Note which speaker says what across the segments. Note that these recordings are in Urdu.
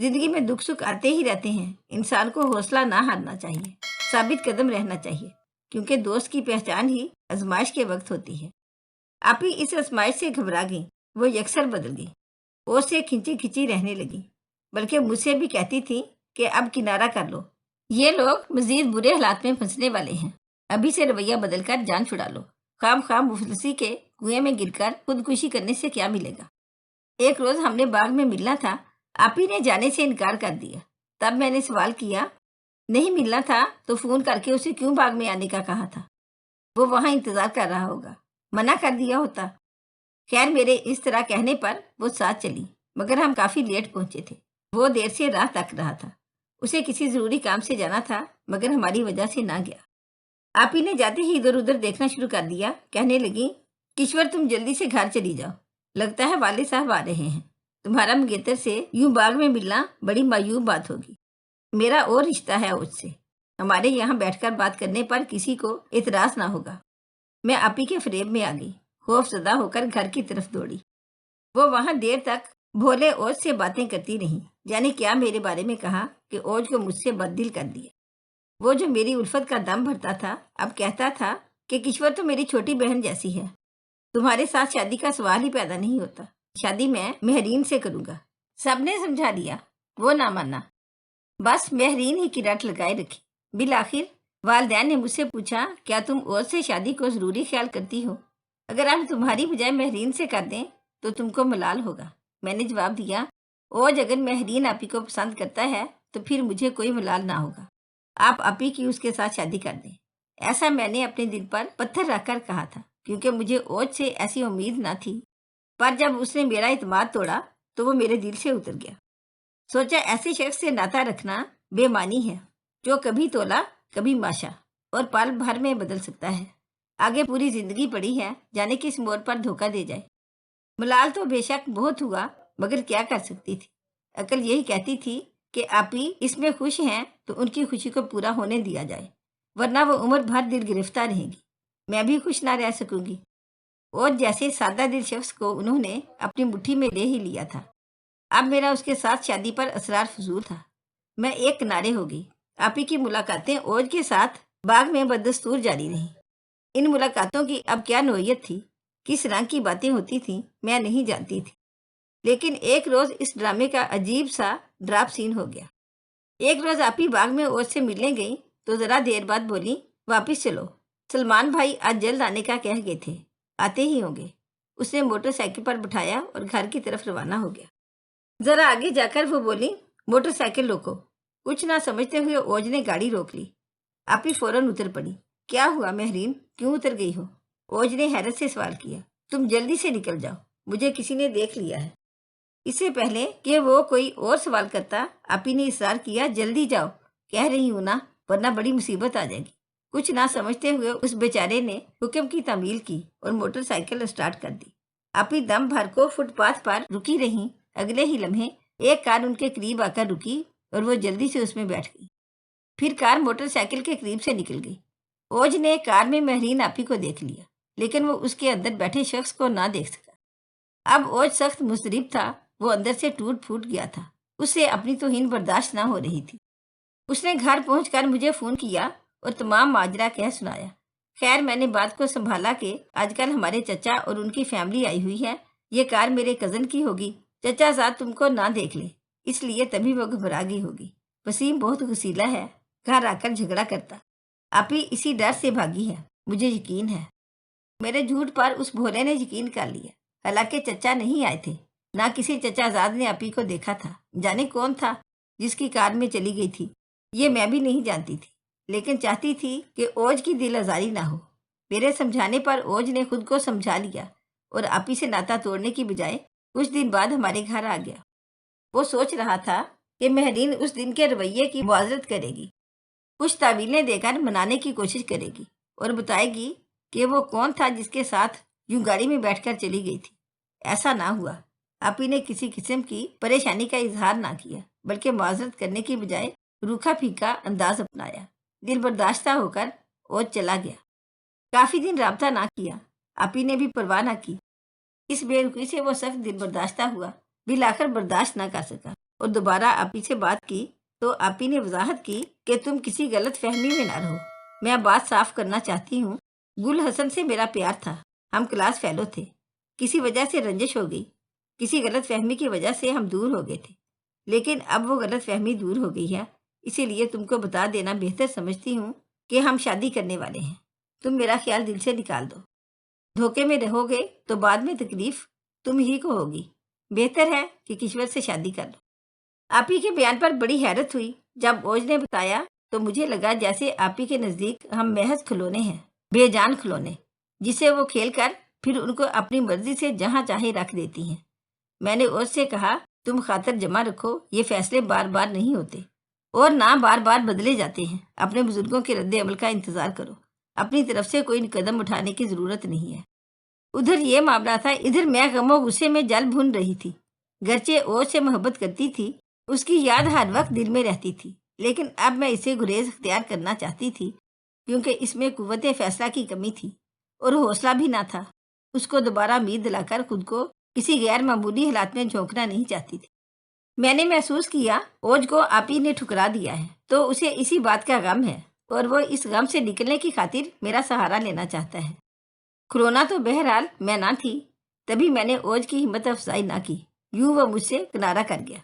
Speaker 1: زندگی میں دکھ سکھ آتے ہی رہتے ہیں، انسان کو حوصلہ نہ ہارنا چاہیے، ثابت قدم رہنا چاہیے، کیونکہ دوست کی پہچان ہی آزمائش کے وقت ہوتی ہے۔ آپ ہی اس آزمائش سے گھبرا گئی، وہ یکسر بدل گئی، اور سے کھنچی کھنچی رہنے لگی، بلکہ مجھ سے بھی کہتی تھی کہ اب کنارہ کر لو، یہ لوگ مزید برے حالات میں پھنسنے والے ہیں، ابھی سے رویہ بدل کر جان چھڑا لو، خام خام مفلسی کے کنویں میں گر کر خودکشی کرنے سے کیا ملے گا۔ ایک روز ہم نے باغ میں ملنا تھا، آپ ہی نے جانے سے انکار کر دیا۔ تب میں نے سوال کیا، نہیں ملنا تھا تو فون کر کے اسے کیوں باغ میں آنے کا کہا تھا؟ وہ وہاں انتظار کر رہا ہوگا، منع کر دیا ہوتا۔ خیر میرے اس طرح کہنے پر وہ ساتھ چلی، مگر ہم کافی لیٹ پہنچے تھے۔ وہ دیر سے راہ تک رہا تھا، اسے کسی ضروری کام سے جانا تھا، مگر ہماری وجہ سے نہ گیا۔ آپ ہی نے جاتے ہی ادھر ادھر دیکھنا شروع کر دیا، کہنے لگی، کشور تم جلدی سے گھر چلی جاؤ، لگتا ہے والد صاحب آ رہے ہیں، تمہارا منگیتر سے یوں باغ میں ملنا بڑی معیوب بات ہوگی۔ میرا اور رشتہ ہے اس سے، ہمارے یہاں بیٹھ کر بات کرنے پر کسی کو اعتراض نہ ہوگا۔ میں آپ ہی کے فریب میں آ گئی، خوف زدہ ہو کر گھر کی طرف دوڑی۔ وہ وہاں دیر تک بھولے اوج سے باتیں کرتی رہیں، یعنی کیا میرے بارے میں کہا کہ اوج کو مجھ سے بد دل کر دیا۔ وہ جو میری الفت کا دم بھرتا تھا، اب کہتا تھا کہ کشور تو میری چھوٹی بہن جیسی ہے، تمہارے ساتھ شادی کا سوال ہی پیدا نہیں ہوتا، شادی میں مہرین سے کروں گا۔ سب نے سمجھا دیا، وہ نہ مانا، بس مہرین ہی کی رٹ لگائے رکھی۔ بالآخر والدین نے مجھ سے پوچھا، کیا تم اوج سے شادی کو ضروری خیال کرتی ہو؟ اگر ہم تمہاری بجائے مہرین سے کر دیں تو تم کو ملال ہوگا۔ میں نے جواب دیا، اوج اگر مہرین آپی کو پسند کرتا ہے تو پھر مجھے کوئی ملال نہ ہوگا، آپ آپی کی اس کے ساتھ شادی کر دیں۔ ایسا میں نے اپنے دل پر پتھر رکھ کر کہا تھا، کیونکہ مجھے اوج سے ایسی امید نہ تھی، پر جب اس نے میرا اعتماد توڑا تو وہ میرے دل سے اتر گیا۔ سوچا ایسے شخص سے ناتا رکھنا بے معنی ہے، جو کبھی تولا کبھی ماشا، اور پل بھر میں بدل سکتا ہے۔ آگے پوری زندگی پڑی ہے، جانے کس موڑ پر دھوکہ دے جائے۔ ملال تو بے شک بہت ہوا، مگر کیا کر سکتی تھی؟ عقل یہی کہتی تھی کہ آپی اس میں خوش ہیں تو ان کی خوشی کو پورا ہونے دیا جائے، ورنہ وہ عمر بھر دل گرفتہ رہیں گی، میں بھی خوش نہ رہ سکوں گی۔ اور جیسے سادہ دل شخص کو انہوں نے اپنی مٹھی میں لے ہی لیا تھا۔ اب میرا اس کے ساتھ شادی پر اسرار فضول تھا۔ میں ایک کنارے ہو گئی۔ آپی کی ملاقاتیں اوج کے ساتھ باغ میں بدستور جاری رہیں۔ ان ملاقاتوں کی اب کیا نوعیت تھی، کس رنگ کی باتیں ہوتی تھیں، میں نہیں جانتی تھی، لیکن ایک روز اس ڈرامے کا عجیب سا ڈراپ سین ہو گیا۔ ایک روز آپی باغ میں اوج سے ملنے گئی تو ذرا دیر بعد بولی، واپس چلو، سلمان بھائی آج جلد آنے کا کہہ گئے تھے، آتے ہی ہوں گے۔ اس نے موٹر سائیکل پر بٹھایا اور گھر کی طرف روانہ ہو گیا۔ ذرا آگے جا کر وہ بولی، موٹر سائیکل روکو۔ کچھ نہ سمجھتے ہوئے اوج نے گاڑی روک لی۔ آپی فوراً اتر پڑی۔ کیا ہوا مہرین، کیوں اتر گئی ہو؟ اوج نے حیرت سے سوال کیا۔ تم جلدی سے نکل جاؤ، مجھے کسی نے دیکھ لیا ہے۔ اس سے پہلے کہ وہ کوئی اور سوال کرتا، آپی نے اصرار کیا، جلدی جاؤ، کہہ رہی ہوں نا، ورنہ بڑی مصیبت آ جائے گی۔ کچھ نہ سمجھتے ہوئے اس بیچارے نے حکم کی تعمیل کی اور موٹر سائیکل اسٹارٹ کر دی۔ آپی دم بھر کو فٹ پاتھ پر رکی رہیں۔ اگلے ہی لمحے ایک کار ان کے قریب آ کر رکی اور وہ جلدی سے اس میں بیٹھ گئی۔ پھر کار موٹر سائیکل کے قریب سے نکل گئی۔ اوج نے کار میں مہرین آپی کو دیکھ لیا، لیکن وہ اس کے اندر بیٹھے شخص کو نہ دیکھ سکا۔ اب اوج سخت مضطرب تھا، وہ اندر سے ٹوٹ پھوٹ گیا تھا، اس سے اپنی توہین برداشت نہ ہو رہی تھی۔ اس نے گھر پہنچ کر مجھے فون کیا اور تمام ماجرا کہہ سنایا۔ خیر میں نے بات کو سنبھالا کہ آج کل ہمارے چچا اور ان کی فیملی آئی ہوئی ہے، یہ کار میرے کزن کی ہوگی، چچا زاد تم کو نہ دیکھ لے، اس لیے تبھی وہ گھبرا گئی ہوگی۔ وسیم بہت غصیلا ہے، گھر آ کر جھگڑا کرتا، آپی اسی ڈر سے بھاگی ہے، مجھے یقین ہے۔ میرے جھوٹ پر اس بھولے نے یقین کر لیا، حالانکہ چچا نہیں آئے تھے، نہ کسی چچا زاد نے آپی کو دیکھا تھا۔ جانے کون تھا جس کی کار میں چلی گئی تھی، یہ میں بھی نہیں جانتی تھی، لیکن چاہتی تھی کہ اوج کی دل آزاری نہ ہو۔ میرے سمجھانے پر اوج نے خود کو سمجھا لیا اور آپی سے ناتا توڑنے کی بجائے کچھ دن بعد ہمارے گھر آ گیا۔ وہ سوچ رہا تھا کہ مہرین اس دن کے رویے کی معذرت کرے گی، کچھ تعویلیں دے کر منانے کی کوشش کرے گی اور بتائے گی کہ وہ کون تھا جس کے ساتھ یوں گاڑی میں بیٹھ کر چلی گئی تھی۔ ایسا نہ ہوا۔ آپی نے کسی قسم کی پریشانی کا اظہار نہ کیا، بلکہ معذرت کرنے کی بجائے روکھا پھیکا انداز اپنایا۔ دل برداشتہ ہو کر اوج چلا گیا۔ کافی دن رابطہ نہ کیا، آپی نے بھی پرواہ نہ کی۔ اس بے رخی سے وہ سخت دل برداشتہ ہوا، بالآخر برداشت نہ کر سکا۔ اور دوبارہ آپی سے بات کی تو آپی نے وضاحت کی کہ تم کسی غلط فہمی میں نہ رہو۔ میں بات صاف کرنا چاہتی ہوں، گل حسن سے میرا پیار تھا، ہم کلاس فیلو تھے، کسی وجہ سے رنجش ہو گئی، کسی غلط فہمی کی وجہ سے ہم دور ہو گئے تھے، لیکن اب وہ غلط فہمی دور ہو گئی ہے، اسی لیے تم کو بتا دینا بہتر سمجھتی ہوں کہ ہم شادی کرنے والے ہیں۔ تم میرا خیال دل سے نکال دو، دھوکے میں رہو گے تو بعد میں تکلیف تم ہی کو ہوگی، بہتر ہے کہ کشور سے شادی کر لو۔ آپی کے بیان پر بڑی حیرت ہوئی۔ جب اوج نے بتایا تو مجھے لگا جیسے آپی کے نزدیک ہم محض کھلونے ہیں، بے جان کھلونے، جسے وہ کھیل کر پھر ان کو اپنی مرضی سے جہاں چاہے رکھ دیتی ہیں۔ میں نے اوج سے کہا، تم خاطر جمع رکھو، یہ فیصلے بار بار نہیں ہوتے اور نہ بار بار بدلے جاتے ہیں، اپنے بزرگوں کے رد عمل کا انتظار کرو، اپنی طرف سے کوئی قدم اٹھانے کی ضرورت نہیں ہے۔ ادھر یہ معاملہ تھا، ادھر میں غم و غصے میں جل بھن رہی تھی۔ گرچہ اوج سے محبت کرتی تھی، اس کی یاد ہر وقت دل میں رہتی تھی، لیکن اب میں اسے گریز اختیار کرنا چاہتی تھی، کیونکہ اس میں قوت فیصلہ کی کمی تھی اور حوصلہ بھی نہ تھا۔ اس کو دوبارہ امید دلا کر خود کو کسی غیر معمولی حالات میں جھونکنا نہیں چاہتی تھی۔ میں نے محسوس کیا اوج کو آپی نے ٹھکرا دیا ہے تو اسے اسی بات کا غم ہے اور وہ اس غم سے نکلنے کی خاطر میرا سہارا لینا چاہتا ہے۔ کھلونا تو بہرحال میں نہ تھی، تبھی میں نے اوج کی ہمت افزائی نہ کی، یوں وہ مجھ سے کنارہ کر گیا۔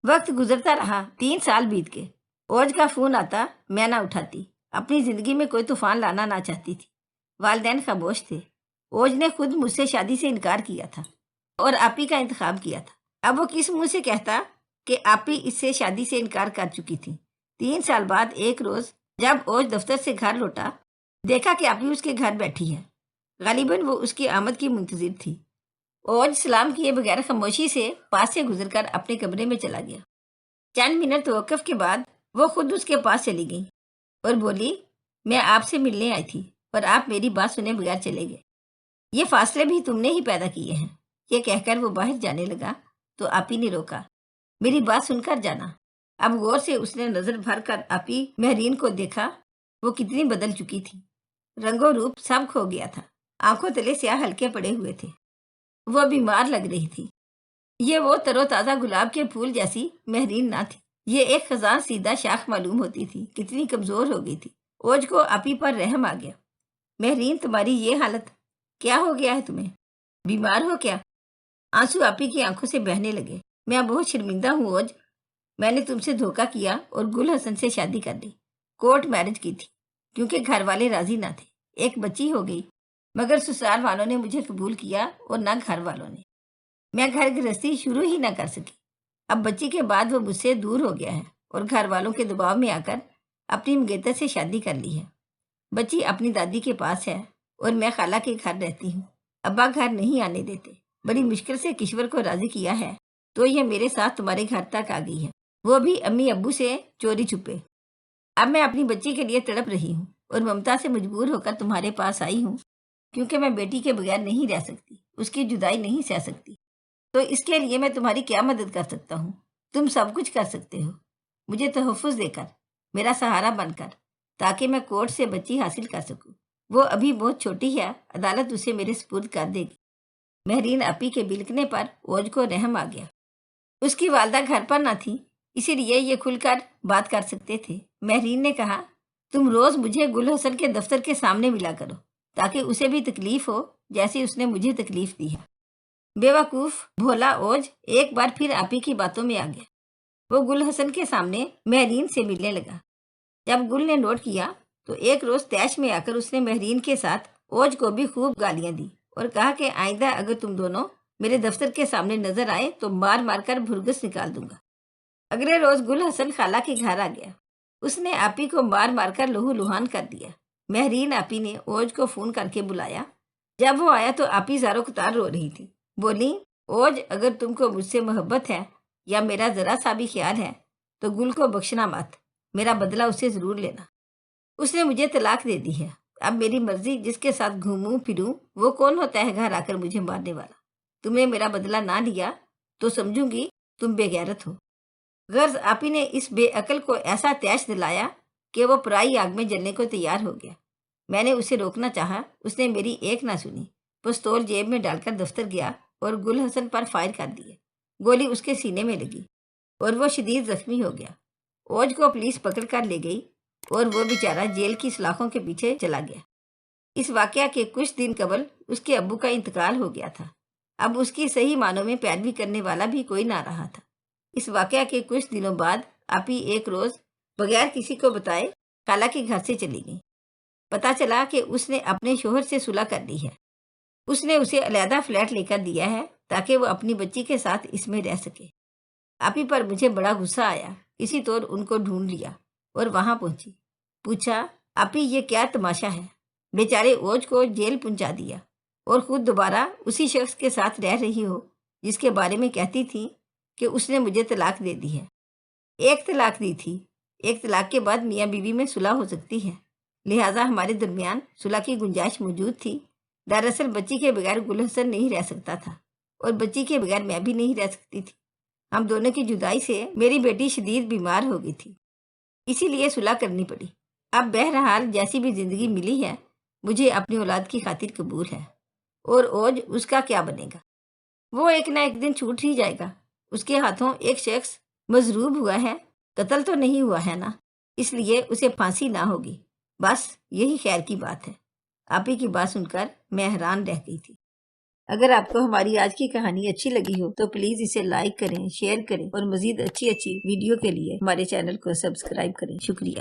Speaker 1: وقت گزرتا رہا، 3 سال بیت گئے۔ اوج کا فون آتا، میں نہ اٹھاتی، اپنی زندگی میں کوئی طوفان لانا نہ چاہتی تھی۔ والدین خاموش تھے۔ اوج نے خود مجھ سے شادی سے انکار کیا تھا اور آپی کا انتخاب کیا تھا۔ اب وہ کس منہ سے کہتا کہ آپی اس سے شادی سے انکار کر چکی تھی۔ 3 سال بعد ایک روز جب اوج دفتر سے گھر لوٹا، دیکھا کہ آپی اس کے گھر بیٹھی ہے۔ غالباً وہ اس کی آمد کی منتظر تھی۔ اوج سلام کیے بغیر خاموشی سے پاس سے گزر کر اپنے کمرے میں چلا گیا۔ چند منٹ توقف کے بعد وہ خود اس کے پاس چلی گئی اور بولی، میں آپ سے ملنے آئی تھی اور آپ میری بات سنے بغیر چلے گئے۔ یہ فاصلے بھی تم نے ہی پیدا کیے ہیں۔ یہ کہہ کر وہ باہر جانے لگا تو آپی نے روکا، میری بات سن کر جانا۔ اب غور سے اس نے نظر بھر کر آپی مہرین کو دیکھا، وہ کتنی بدل چکی تھی، رنگ و روپ سب کھو گیا تھا، آنکھوں تلے سیاہ ہلکے پڑے ہوئے تھے، وہ بیمار لگ رہی تھی۔ یہ وہ تر و تازہ گلاب کے پھول جیسی مہرین نہ تھی، یہ ایک خزاں سیدھا شاخ معلوم ہوتی تھی، کتنی کمزور ہو گئی تھی۔ اوج کو آپی پر رحم آ گیا۔ مہرین، تمہاری یہ حالت، کیا ہو گیا ہے تمہیں؟ بیمار ہو کیا؟ آنسو آپی کی آنکھوں سے بہنے لگے۔ میں بہت شرمندہ ہوں اوج، میں نے تم سے دھوکہ کیا اور گل حسن سے شادی کر لی، کورٹ میرج کی تھی، کیونکہ گھر والے راضی نہ تھے، ایک بچی ہو گئی، مگر سسرال والوں نے مجھے قبول کیا اور نہ گھر والوں نے۔ میں گھر گرہستی شروع ہی نہ کر سکی۔ اب بچی کے بعد وہ مجھ سے دور ہو گیا ہے اور گھر والوں کے دباؤ میں آ کر اپنی منگیتر سے شادی کر لی ہے۔ بچی اپنی دادی کے پاس ہے اور میں خالہ کے گھر رہتی ہوں۔ ابا گھر نہیں آنے دیتے، بڑی مشکل سے کشور کو راضی کیا ہے تو یہ میرے ساتھ تمہارے گھر تک آ گئی ہے، وہ بھی امی ابو سے چوری چھپے۔ اب میں اپنی بچی کے لیے تڑپ رہی ہوں اور ممتا سے مجبور ہو کر تمہارے پاس آئی ہوں، کیونکہ میں بیٹی کے بغیر نہیں رہ سکتی، اس کی جدائی نہیں سہ سکتی۔ تو اس کے لیے میں تمہاری کیا مدد کر سکتا ہوں؟ تم سب کچھ کر سکتے ہو، مجھے تحفظ دے کر، میرا سہارا بن کر، تاکہ میں کورٹ سے بچی حاصل کر سکوں۔ وہ ابھی بہت چھوٹی ہے، عدالت اسے میرے سپرد کر دے گی۔ مہرین آپی کے بلکنے پر اوج کو رحم آ گیا۔ اس کی والدہ گھر پر نہ تھی، اسی لیے یہ کھل کر بات کر سکتے تھے۔ مہرین نے کہا، تم روز مجھے گل حسن کے دفتر کے سامنے ملا کرو، تاکہ اسے بھی تکلیف ہو جیسی اس نے مجھے تکلیف دی ہے۔ بے وقوف بھولا اوج ایک بار پھر آپی کی باتوں میں آ گیا۔ وہ گل حسن کے سامنے مہرین سے ملنے لگا۔ جب گل نے نوٹ کیا تو ایک روز تیش میں آ کر اس نے مہرین کے ساتھ اوج کو بھی خوب گالیاں دی اور کہا کہ آئندہ اگر تم دونوں میرے دفتر کے سامنے نظر آئے تو مار مار کر بھرگس نکال دوں گا۔ اگلے روز گل حسن خالہ کے گھر آ گیا۔ اس نے آپی کو مار مار کر لہو لہان کر دیا۔ مہرین آپی نے اوج کو فون کر کے بلایا۔ جب وہ آیا تو آپی زارو قطار رو رہی تھی۔ بولی، اوج، اگر تم کو مجھ سے محبت ہے یا میرا ذرا سا بھی خیال ہے تو گل کو بخشنا مت، میرا بدلہ اسے ضرور لینا۔ اس نے مجھے طلاق دے دی ہے، اب میری مرضی، جس کے ساتھ گھوموں پھروں وہ کون ہوتا ہے گھر آ کر مجھے مارنے والا؟ تم نے میرا بدلہ نہ لیا تو سمجھوں گی تم بے غیرت ہو۔ غرض آپی نے اس بے عقل کو ایسا تیش دلایا کہ وہ پرائی آگ میں جلنے کو تیار ہو گیا۔ میں نے اسے روکنا چاہا، اس نے میری ایک نہ سنی، پستول جیب میں ڈال کر دفتر گیا اور گل حسن پر فائر کر دیے۔ گولی اس کے سینے میں لگی۔ اور وہ شدید زخمی ہو گیا۔ اوج کو پولیس پکڑ کر لے گئی اور وہ بیچارہ جیل کی سلاخوں کے پیچھے چلا گیا۔ اس واقعہ کے کچھ دن قبل اس کے ابو کا انتقال ہو گیا تھا۔ اب اس کی صحیح معنوں میں پیروی کرنے والا بھی کوئی نہ رہا تھا۔ اس واقعہ کے کچھ دنوں بعد آپی ایک روز بغیر کسی کو بتائے خالہ کے گھر سے چلی گئی۔ پتا چلا کہ اس نے اپنے شوہر سے صلح کر لی ہے۔ اس نے اسے علیحدہ فلیٹ لے کر دیا ہے تاکہ وہ اپنی بچی کے ساتھ اس میں رہ سکے۔ آپی پر مجھے بڑا غصہ آیا، اسی طور ان کو ڈھونڈ لیا اور وہاں پہنچی۔ پوچھا، آپی یہ کیا تماشا ہے؟ بیچارے اوج کو جیل پہنچا دیا اور خود دوبارہ اسی شخص کے ساتھ رہ رہی ہو جس کے بارے میں کہتی تھی کہ اس نے مجھے طلاق دے دی ہے۔ ایک طلاق دی تھی، ایک طلاق کے بعد میاں بیوی میں صلح ہو سکتی ہے، لہٰذا ہمارے درمیان صلح کی گنجائش موجود تھی۔ دراصل بچی کے بغیر گل حسن نہیں رہ سکتا تھا اور بچی کے بغیر میں بھی نہیں رہ سکتی تھی۔ ہم دونوں کی جدائی سے میری بیٹی شدید بیمار ہو گئی تھی، اسی لیے صلح کرنی پڑی۔ اب بہرحال جیسی بھی زندگی ملی ہے مجھے اپنی اولاد کی خاطر قبول ہے، اور اوج اس کا کیا بنے گا؟ وہ ایک نہ ایک دن چھوٹ ہی جائے گا۔ اس کے ہاتھوں ایک شخص مضروب ہوا ہے، قتل تو نہیں ہوا ہے نا، اس لیے اسے پھانسی نہ ہوگی، بس یہی خیر کی بات ہے۔ آپی کی بات سن کر میں حیران رہ گئی تھی۔ اگر آپ کو ہماری آج کی کہانی اچھی لگی ہو تو پلیز اسے لائک کریں، شیئر کریں اور مزید اچھی ویڈیو کے لیے ہمارے چینل کو سبسکرائب کریں۔ شکریہ۔